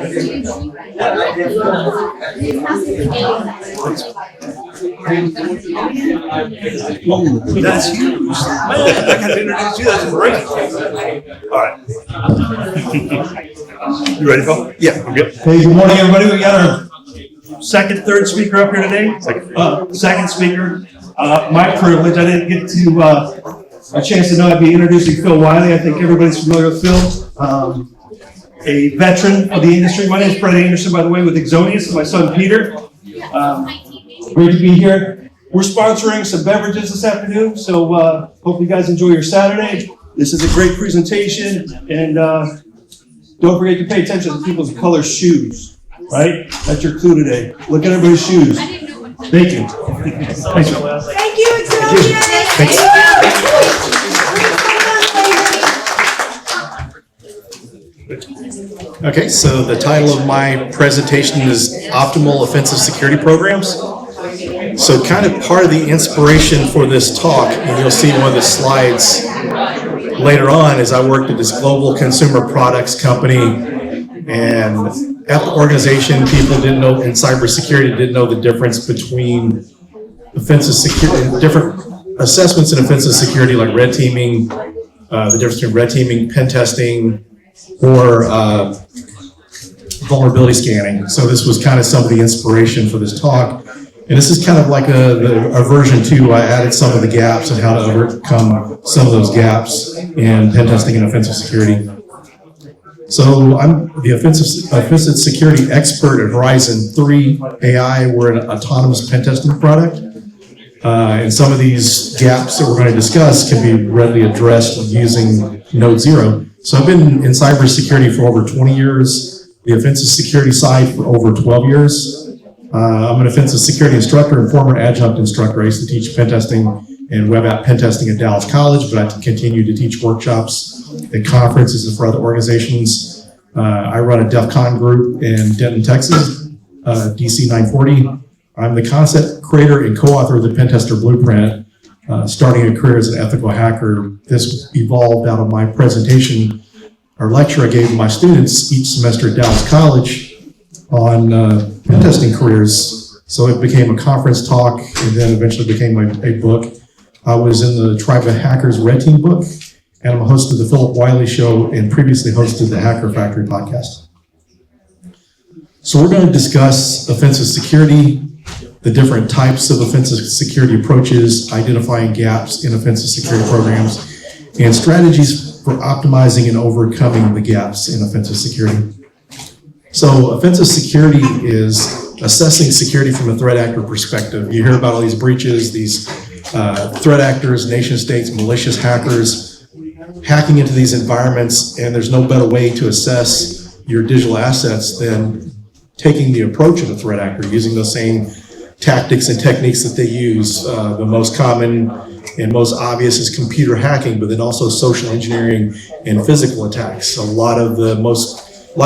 That's huge. Man, I got to introduce you. That's great. All right. You ready, Phil? Yeah, I'm good. Hey, good morning, everybody. We got our third speaker up here today. Second speaker. My privilege. I didn't get to a chance to know I'd be introducing Phil Wylie. I think everybody's familiar with Phil. A veteran of the industry. My name is Brett Anderson, by the way, with Exonius, and my son Peter. Great to be here. We're sponsoring some beverages this afternoon, so hope you guys enjoy your Saturday. This is a great presentation, and don't forget to pay attention to people's color shoes, right? That's your clue today. Look at everybody's shoes. Thank you. Thanks. Thank you, Exonius. Thank you. Okay, so the title of my presentation is Optimal Offensive Security Programs. So kind of part of the inspiration for this talk, and you'll see one of the slides later on, is I worked at this global consumer products company, and at the organization, people didn't know, in cybersecurity, didn't know the difference between offensive security, different assessments in offensive security, like red teaming, the difference between red teaming, pen testing, or vulnerability scanning. So this was kind of some of the inspiration for this talk. And this is kind of like a version 2. I added some of the gaps and how to overcome some of those gaps in pen testing and offensive security. So I'm the offensive security expert at Horizon 3 AI. We're an autonomous pen testing product. And some of these gaps that we're going to discuss can be readily addressed using Node Zero. So I've been in cybersecurity for over 20 years, the offensive security side for over 12 years. I'm an offensive security instructor and former adjunct instructor. I used to teach pen testing and web app pen testing at Dallas College, but I continue to teach workshops at conferences and for other organizations. I run a DEF CON group in Denton, Texas, DC 940. I'm the concept creator and co-author of the Pen Tester Blueprint, starting a career as an ethical hacker. This evolved out of my presentation or lecture I gave to my students each semester at Dallas College on pen testing careers. So it became a conference talk and then eventually became a book. I was in the Tribe of Hackers Red Team book, and I'm a host of the Phillip Wylie Show and previously hosted the Hacker Factory podcast. So we're going to discuss offensive security, the different types of offensive security approaches, identifying gaps in offensive security programs, and strategies for optimizing and overcoming the gaps in offensive security. So offensive security is assessing security from a threat actor perspective. You hear about all these breaches, these threat actors, nation states, malicious hackers, hacking into these environments, and there's no better way to assess your digital assets than taking the approach of a threat actor, using those same tactics and techniques that they use. The most common and most obvious is computer hacking, but then also social engineering and physical attacks. A lot of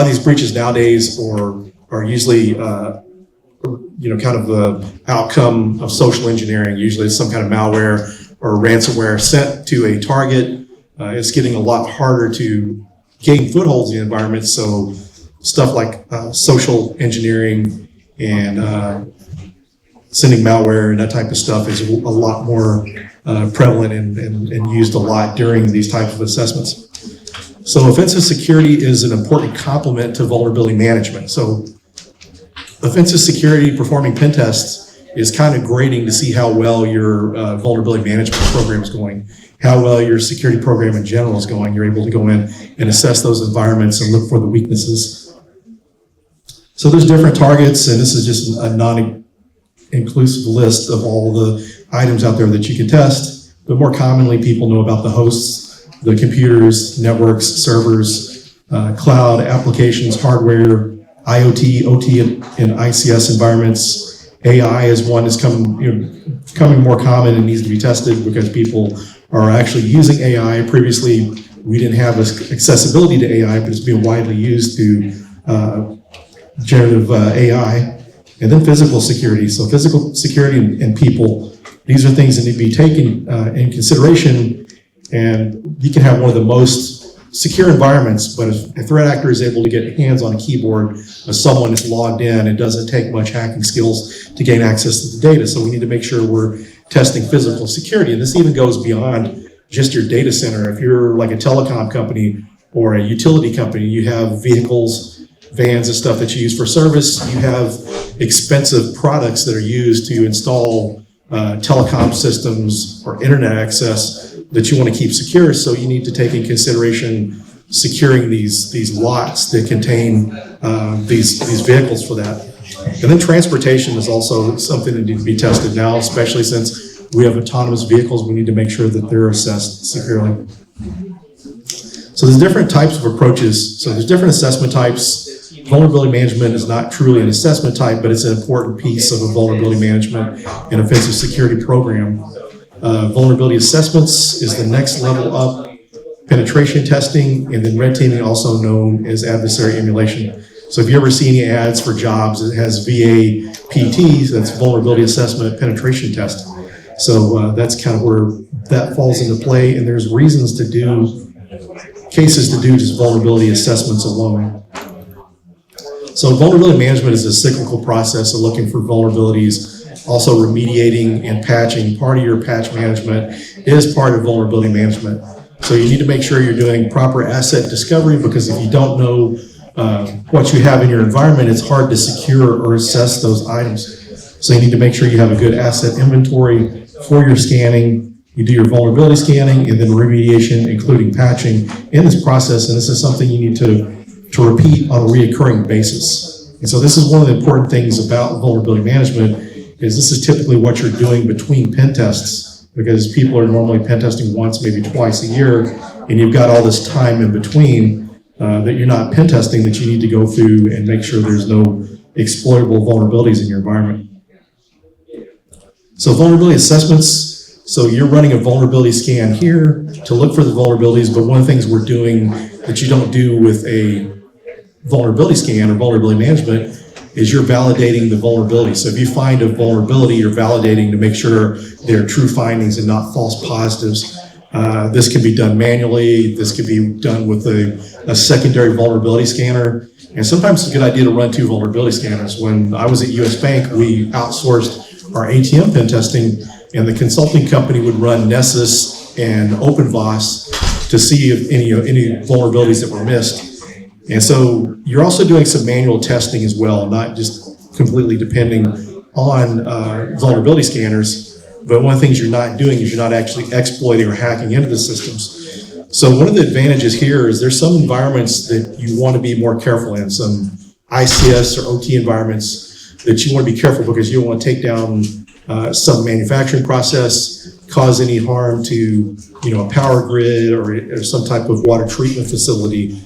these breaches nowadays are usually kind of the outcome of social engineering. Usually it's some kind of malware or ransomware sent to a target. It's getting a lot harder to gain footholds in the environment. So stuff like social engineering and sending malware and that type of stuff is a lot more prevalent and used a lot during these types of assessments. So offensive security is an important complement to vulnerability management. So offensive security performing pen tests is kind of grading to see how well your vulnerability management program is going, how well your security program in general is going. You're able to go in and assess those environments and look for the weaknesses. So there's different targets, and this is just a non-inclusive list of all the items out there that you can test. But more commonly, people know about the hosts, the computers, networks, servers, cloud applications, hardware, IoT, OT, and ICS environments. AI is one that's becoming more common and needs to be tested because people are actually using AI. Previously, we didn't have accessibility to AI, but it's being widely used to generative AI. And then physical security. So physical security and people, these are things that need to be taken in consideration. And you can have one of the most secure environments, but if a threat actor is able to get hands on a keyboard of someone that's logged in, it doesn't take much hacking skills to gain access to the data. So we need to make sure we're testing physical security. And this even goes beyond just your data center. If you're like a telecom company or a utility company, you have vehicles, vans and stuff that you use for service. You have expensive products that are used to install telecom systems or internet access that you want to keep secure. So you need to take in consideration securing these lots that contain these vehicles for that. And then transportation is also something that needs to be tested now, especially since we have autonomous vehicles. We need to make sure that they're assessed securely. So there's different types of approaches. So there's different assessment types. Vulnerability management is not truly an assessment type, but it's an important piece of a vulnerability management and offensive security program. Vulnerability assessments is the next level up. Penetration testing, and then red teaming, also known as adversary emulation. So if you ever see any ads for jobs, it has VA PTs, that's vulnerability assessment penetration test. So that's kind of where that falls into play, and there's reasons to do, cases to do just vulnerability assessments alone. So vulnerability management is a cyclical process of looking for vulnerabilities, also remediating and patching. Part of your patch management is part of vulnerability management. So you need to make sure you're doing proper asset discovery, because if you don't know what you have in your environment, it's hard to secure or assess those items. So you need to make sure you have a good asset inventory for your scanning. You do your vulnerability scanning and then remediation, including patching in this process. And this is something you need to repeat on a reoccurring basis. And so this is one of the important things about vulnerability management, is this is typically what you're doing between pen tests, because people are normally pen testing once, maybe twice a year, and you've got all this time in between that you're not pen testing, that you need to go through and make sure there's no exploitable vulnerabilities in your environment. So vulnerability assessments, so you're running a vulnerability scan here to look for the vulnerabilities, but one of the things we're doing that you don't do with a vulnerability scan or vulnerability management is you're validating the vulnerability. So if you find a vulnerability, you're validating to make sure they're true findings and not false positives. This can be done manually. This could be done with a secondary vulnerability scanner. And sometimes it's a good idea to run two vulnerability scanners. When I was at US Bank, we outsourced our ATM pen testing, and the consulting company would run Nessus and OpenVOS to see if any vulnerabilities that were missed. And so you're also doing some manual testing as well, not just completely depending on vulnerability scanners. But one of the things you're not doing is you're not actually exploiting or hacking into the systems. So one of the advantages here is there's some environments that you want to be more careful in, some ICS or OT environments that you want to be careful, because you don't want to take down some manufacturing process, cause any harm to a power grid or some type of water treatment facility.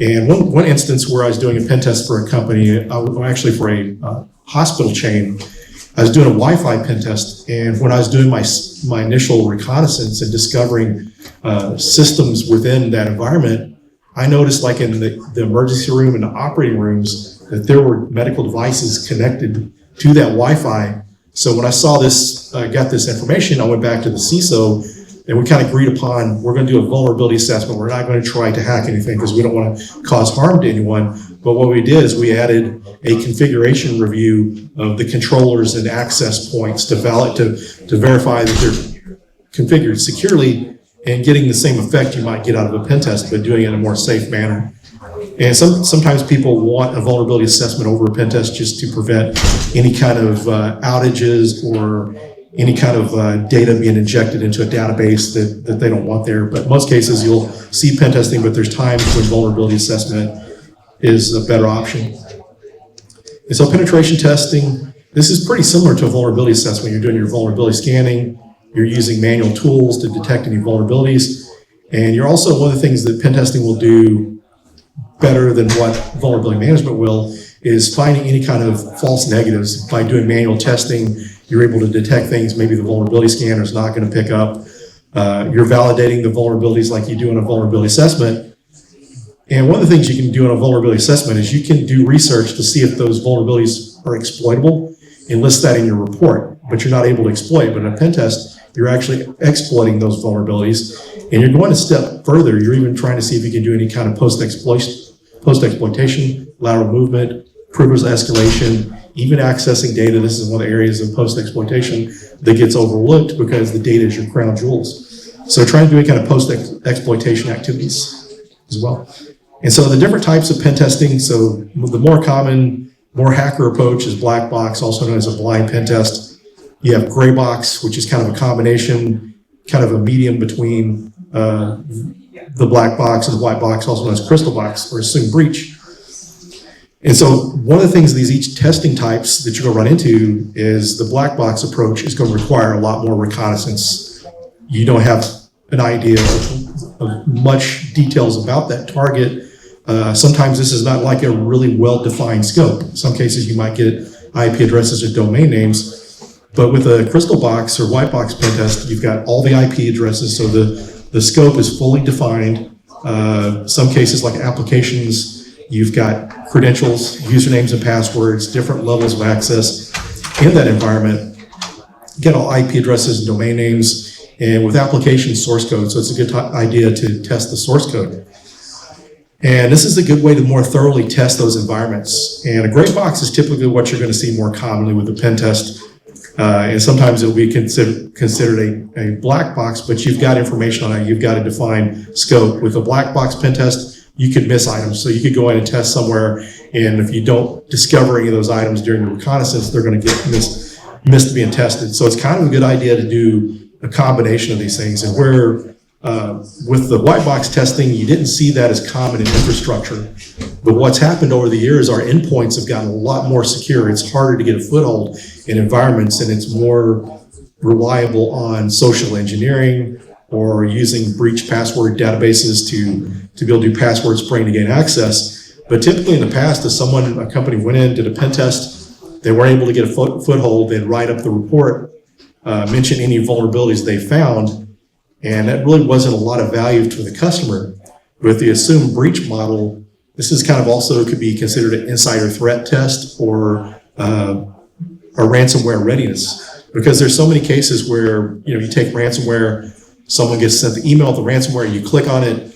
And one instance where I was doing a pen test for a company, actually for a hospital chain, I was doing a Wi-Fi pen test, and when I was doing my initial reconnaissance and discovering systems within that environment, I noticed, like in the emergency room and the operating rooms, that there were medical devices connected to that Wi-Fi. So when I saw this, got this information, I went back to the CISO, and we kind of agreed upon, we're going to do a vulnerability assessment. We're not going to try to hack anything because we don't want to cause harm to anyone. But what we did is we added a configuration review of the controllers and access points to verify that they're configured securely and getting the same effect you might get out of a pen test, but doing it in a more safe manner. And sometimes people want a vulnerability assessment over a pen test just to prevent any kind of outages or any kind of data being injected into a database that they don't want there. But in most cases, you'll see pen testing, but there's times when vulnerability assessment is a better option. And so penetration testing, this is pretty similar to a vulnerability assessment. You're doing your vulnerability scanning, you're using manual tools to detect any vulnerabilities, and you're also, one of the things that pen testing will do better than what vulnerability management will is finding any kind of false negatives. By doing manual testing, you're able to detect things maybe the vulnerability scanner is not going to pick up. You're validating the vulnerabilities like you do in a vulnerability assessment. And one of the things you can do in a vulnerability assessment is you can do research to see if those vulnerabilities are exploitable and list that in your report, but you're not able to exploit. But in a pen test, you're actually exploiting those vulnerabilities. And you're going a step further. You're even trying to see if you can do any kind of post-exploitation, lateral movement, privilege escalation, even accessing data. This is one of the areas of post-exploitation that gets overlooked because the data is your crown jewels. So trying to do any kind of post-exploitation activities as well. And so the different types of pen testing, so the more common, more hacker approach is black box, also known as a blind pen test. You have gray box, which is kind of a combination, kind of a medium between the black box and the white box, also known as crystal box or assumed breach. And so one of the things these each testing types that you're going to run into is the black box approach is going to require a lot more reconnaissance. You don't have an idea of much details about that target. Sometimes this is not like a really well-defined scope. In some cases you might get IP addresses or domain names, but with a crystal box or white box pen test, you've got all the IP addresses, so the scope is fully defined. Some cases like applications, you've got credentials, usernames and passwords, different levels of access in that environment. You get all IP addresses and domain names, and with application source code, so it's a good idea to test the source code. And this is a good way to more thoroughly test those environments. And a gray box is typically what you're going to see more commonly with a pen test. And sometimes it'll be considered a black box, but you've got information on it. You've got a defined scope. With a black box pen test, you could miss items. So you could go in and test somewhere, and if you don't discover any of those items during the reconnaissance, they're going to get missed being tested. So it's kind of a good idea to do a combination of these things. And where with the white box testing, you didn't see that as common in infrastructure. But what's happened over the years, our endpoints have gotten a lot more secure. It's harder to get a foothold in environments, and it's more reliable on social engineering or using breach password databases to be able to do password spraying to gain access. But typically in the past, if a company went in, did a pen test, they weren't able to get a foothold, they'd write up the report, mention any vulnerabilities they found, and that really wasn't a lot of value to the customer. With the assumed breach model, this is kind of also could be considered an insider threat test or a ransomware readiness, because there's so many cases where you take ransomware, someone gets sent the email with the ransomware, you click on it.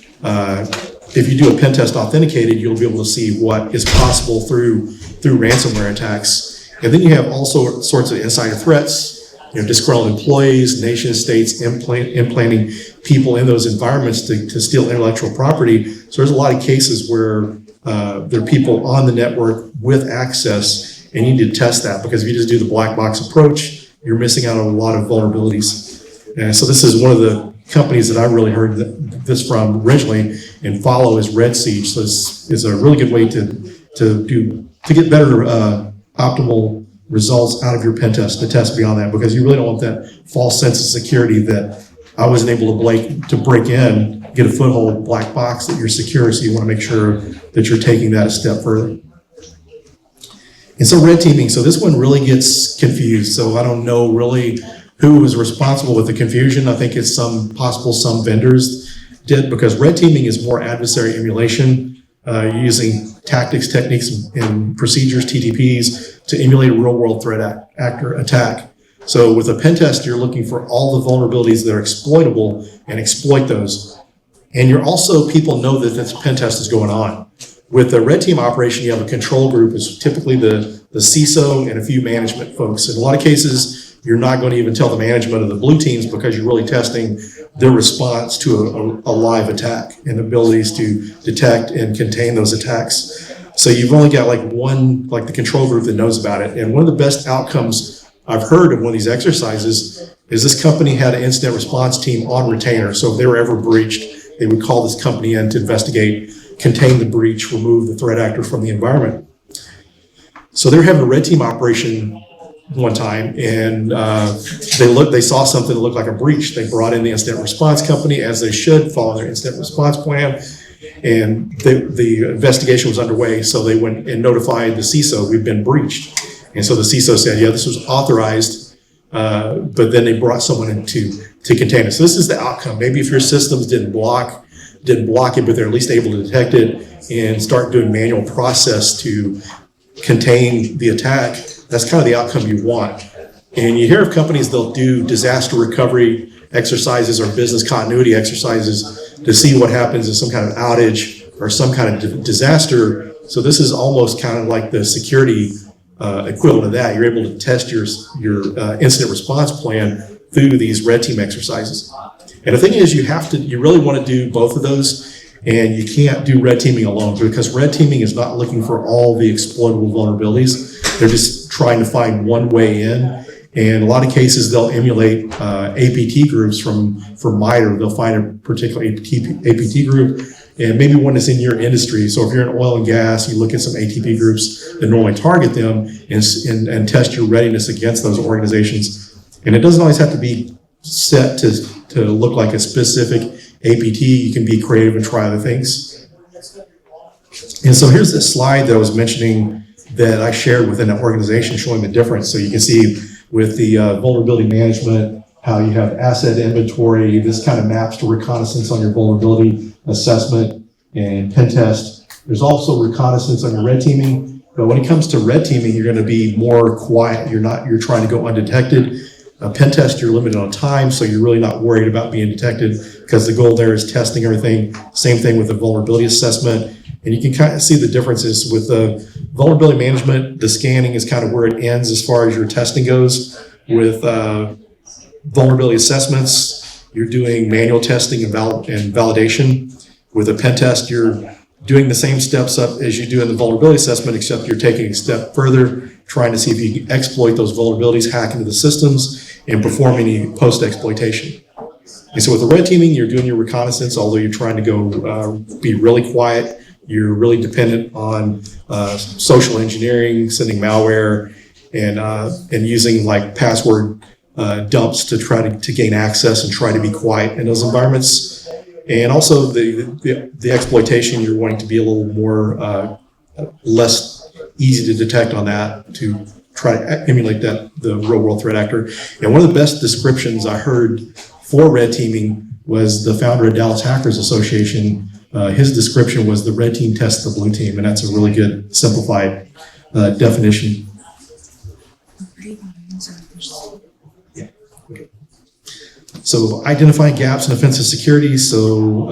If you do a pen test authenticated, you'll be able to see what is possible through ransomware attacks. And then you have all sorts of insider threats, disgruntled employees, nation states implanting people in those environments to steal intellectual property. So there's a lot of cases where there are people on the network with access, and you need to test that, because if you just do the black box approach, you're missing out on a lot of vulnerabilities. And so this is one of the companies that I really heard this from originally, and follow is Red Siege. So this is a really good way to get better optimal results out of your pen test, to test beyond that, because you really don't want that false sense of security that I wasn't able to break in, get a foothold, black box, that you're secure. So you want to make sure that you're taking that a step further. And so red teaming, so this one really gets confused. So I don't know really who was responsible with the confusion. I think it's some vendors did, because red teaming is more adversary emulation, using tactics, techniques, and procedures, TTPs, to emulate a real-world threat actor attack. So with a pen test, you're looking for all the vulnerabilities that are exploitable and exploit those. And people know that this pen test is going on. With a red team operation, you have a control group. It's typically the CISO and a few management folks. In a lot of cases, you're not going to even tell the management of the blue teams, because you're really testing their response to a live attack and abilities to detect and contain those attacks. So you've only got the control group that knows about it. And one of the best outcomes I've heard of one of these exercises is this company had an incident response team on retainer. So if they were ever breached, they would call this company in to investigate, contain the breach, remove the threat actor from the environment. So they're having a red team operation one time, and they saw something that looked like a breach. They brought in the incident response company, as they should, follow their incident response plan, and the investigation was underway. So they went and notified the CISO, we've been breached. And so the CISO said, yeah, this was authorized, but then they brought someone in to contain it. So this is the outcome. Maybe if your systems didn't block it, but they're at least able to detect it and start doing manual process to contain the attack. That's kind of the outcome you want. And you hear of companies, they'll do disaster recovery exercises or business continuity exercises to see what happens in some kind of outage or some kind of disaster. So this is almost kind of like the security equivalent of that. You're able to test your incident response plan through these red team exercises. And the thing is, you really want to do both of those, and you can't do red teaming alone, because red teaming is not looking for all the exploitable vulnerabilities. They're just trying to find one way in. And in a lot of cases, they'll emulate APT groups from MITRE. They'll find a particular APT group, and maybe one that's in your industry. So if you're in oil and gas, you look at some ATP groups that normally target them and test your readiness against those organizations. And it doesn't always have to be set to look like a specific APT. You can be creative and try other things. And so here's this slide that I was mentioning that I shared within an organization showing the difference. So you can see with the vulnerability management, how you have asset inventory. This kind of maps to reconnaissance on your vulnerability assessment and pen test. There's also reconnaissance on your red teaming. But when it comes to red teaming, you're going to be more quiet. You're trying to go undetected. Pen test, you're limited on time, so you're really not worried about being detected, because the goal there is testing everything. Same thing with the vulnerability assessment. And you can kind of see the differences with the vulnerability management. The scanning is kind of where it ends as far as your testing goes. With vulnerability assessments, you're doing manual testing and validation. With a pen test, you're doing the same steps up as you do in the vulnerability assessment, except you're taking a step further, trying to see if you can exploit those vulnerabilities, hack into the systems, and perform any post-exploitation. And so with the red teaming, you're doing your reconnaissance, although you're trying to go be really quiet. You're really dependent on social engineering, sending malware, and using like password dumps to try to gain access and try to be quiet in those environments. And also the exploitation, you're wanting to be a little more less easy to detect on that, to try to emulate the real world threat actor. And one of the best descriptions I heard for red teaming was the founder of Dallas Hackers Association. His description was the red team tests the blue team, and that's a really good simplified definition. So identifying gaps in offensive security. So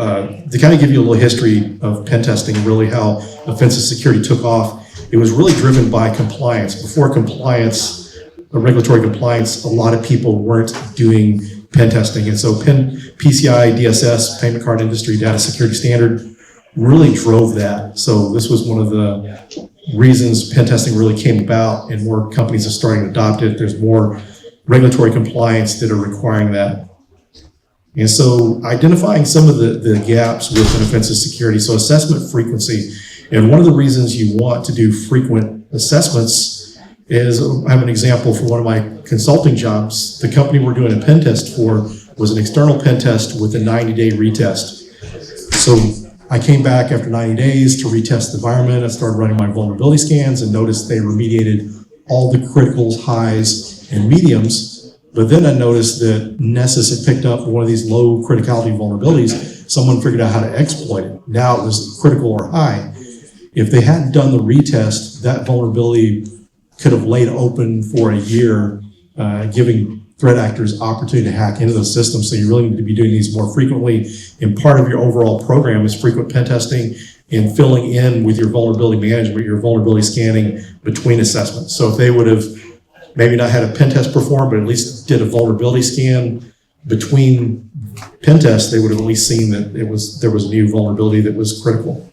to kind of give you a little history of pen testing, really how offensive security took off, it was really driven by compliance. Before compliance, regulatory compliance, a lot of people weren't doing pen testing. And so PCI DSS, Payment Card Industry Data Security Standard, really drove that. So this was one of the reasons pen testing really came about, and more companies are starting to adopt it. There's more regulatory compliance that are requiring that. And so identifying some of the gaps within offensive security. So assessment frequency. And one of the reasons you want to do frequent assessments is, I have an example for one of my consulting jobs. The company we're doing a pen test for was an external pen test with a 90-day retest. So I came back after 90 days to retest the environment. I started running my vulnerability scans and noticed they remediated all the criticals, highs, and mediums. But then I noticed that Nessus had picked up one of these low criticality vulnerabilities. Someone figured out how to exploit it. Now it was critical or high. If they hadn't done the retest, that vulnerability could have laid open for a year, giving threat actors opportunity to hack into those systems. So you really need to be doing these more frequently. And part of your overall program is frequent pen testing and filling in with your vulnerability management, your vulnerability scanning between assessments. So if they would have maybe not had a pen test performed, but at least did a vulnerability scan between pen tests, they would have at least seen that there was a new vulnerability that was critical.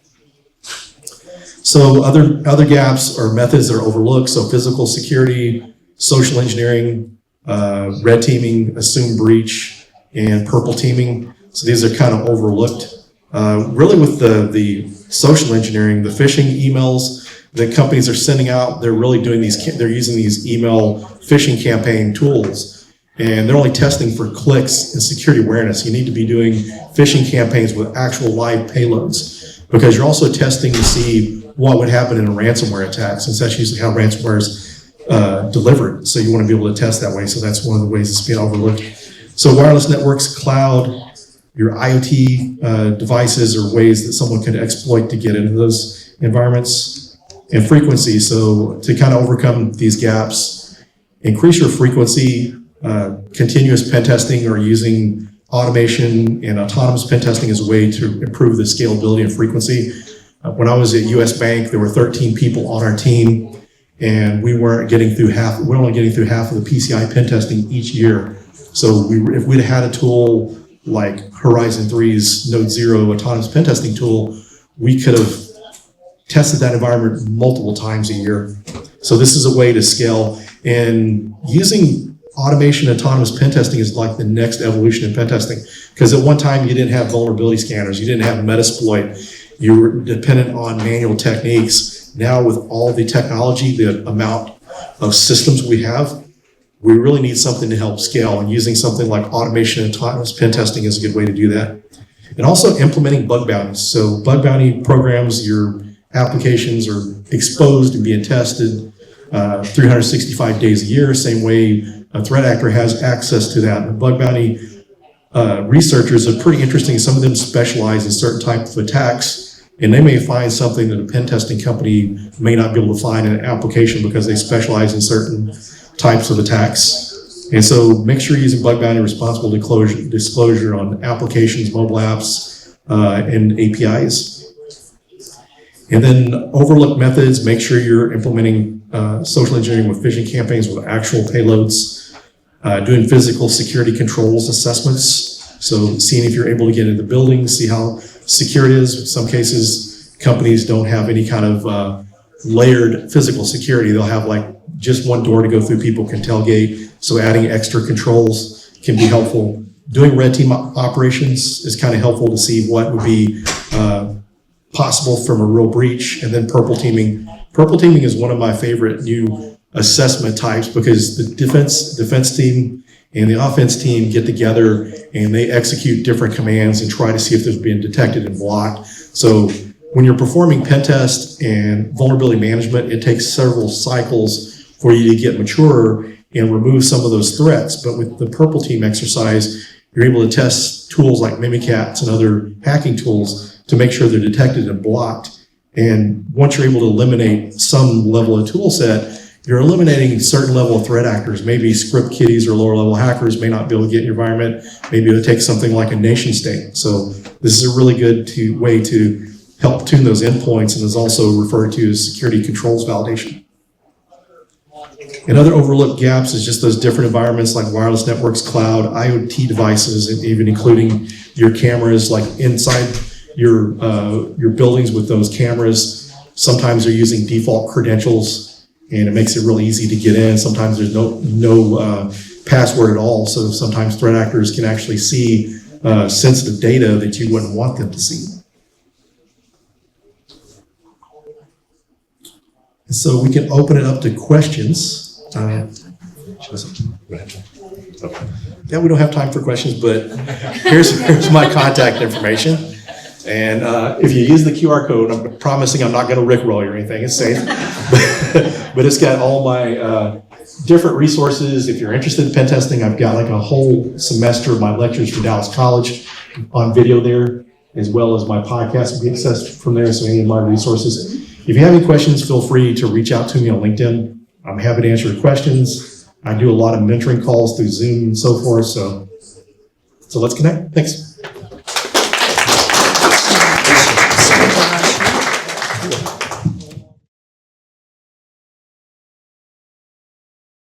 So other gaps or methods that are overlooked. So physical security, social engineering, red teaming, assumed breach, and purple teaming. So these are kind of overlooked. Really with the social engineering, the phishing emails that companies are sending out, they're really doing they're using these email phishing campaign tools, and they're only testing for clicks and security awareness. You need to be doing phishing campaigns with actual live payloads, because you're also testing to see what would happen in a ransomware attack, since that's usually how ransomware is delivered. So you want to be able to test that way. So that's one of the ways it's being overlooked. So wireless networks, cloud, your IoT devices are ways that someone could exploit to get into those environments. And frequency, so to kind of overcome these gaps, increase your frequency. Continuous pen testing or using automation and autonomous pen testing is a way to improve the scalability and frequency. When I was at US Bank, there were 13 people on our team, and we weren't getting through half. We're only getting through half of the PCI pen testing each year. So if we'd had a tool like Horizon 3's Node Zero autonomous pen testing tool, we could have tested that environment multiple times a year. So this is a way to scale, and using automation and autonomous pen testing is like the next evolution in pen testing. Because at one time you didn't have vulnerability scanners, you didn't have Metasploit, you were dependent on manual techniques. Now with all the technology, the amount of systems we have, we really need something to help scale, and using something like automation and autonomous pen testing is a good way to do that. And also implementing bug bounties. So bug bounty programs, your applications are exposed and being tested 365 days a year, same way a threat actor has access to that. And bug bounty researchers are pretty interesting. Some of them specialize in certain types of attacks, and they may find something that a pen testing company may not be able to find in an application because they specialize in certain types of attacks. And so make sure you're using bug bounty responsible disclosure on applications, mobile apps, and APIs. And then overlook methods, make sure you're implementing social engineering with phishing campaigns with actual payloads, doing physical security controls assessments. So seeing if you're able to get into the building, see how secure it is. In some cases, companies don't have any kind of layered physical security. They'll have like just one door to go through, people can tailgate. So adding extra controls can be helpful. Doing red team operations is kind of helpful to see what would be possible from a real breach. And then purple teaming. Purple teaming is one of my favorite new assessment types, because the defense team and the offense team get together and they execute different commands and try to see if there's being detected and blocked. So when you're performing pen test and vulnerability management, it takes several cycles for you to get mature and remove some of those threats. But with the purple team exercise, you're able to test tools like Mimikatz and other hacking tools to make sure they're detected and blocked. And once you're able to eliminate some level of tool set, you're eliminating a certain level of threat actors. Maybe script kiddies or lower level hackers may not be able to get in your environment. Maybe it'll take something like a nation state. So this is a really good way to help tune those endpoints, and is also referred to as security controls validation. And other overlooked gaps is just those different environments like wireless networks, cloud, IoT devices, and even including your cameras, like inside your buildings with those cameras. Sometimes they're using default credentials, and it makes it really easy to get in. Sometimes there's no password at all. So sometimes threat actors can actually see sensitive data that you wouldn't want them to see. So we can open it up to questions. Yeah, we don't have time for questions, but here's my contact information. And if you use the QR code, I'm promising I'm not going to rickroll you or anything. It's safe. But it's got all my different resources. If you're interested in pen testing, I've got like a whole semester of my lectures for Dallas College on video there, as well as my podcast will be accessed from there. So any of my resources. If you have any questions, feel free to reach out to me on LinkedIn. I'm happy to answer your questions. I do a lot of mentoring calls through Zoom and so forth. So let's connect. Thanks.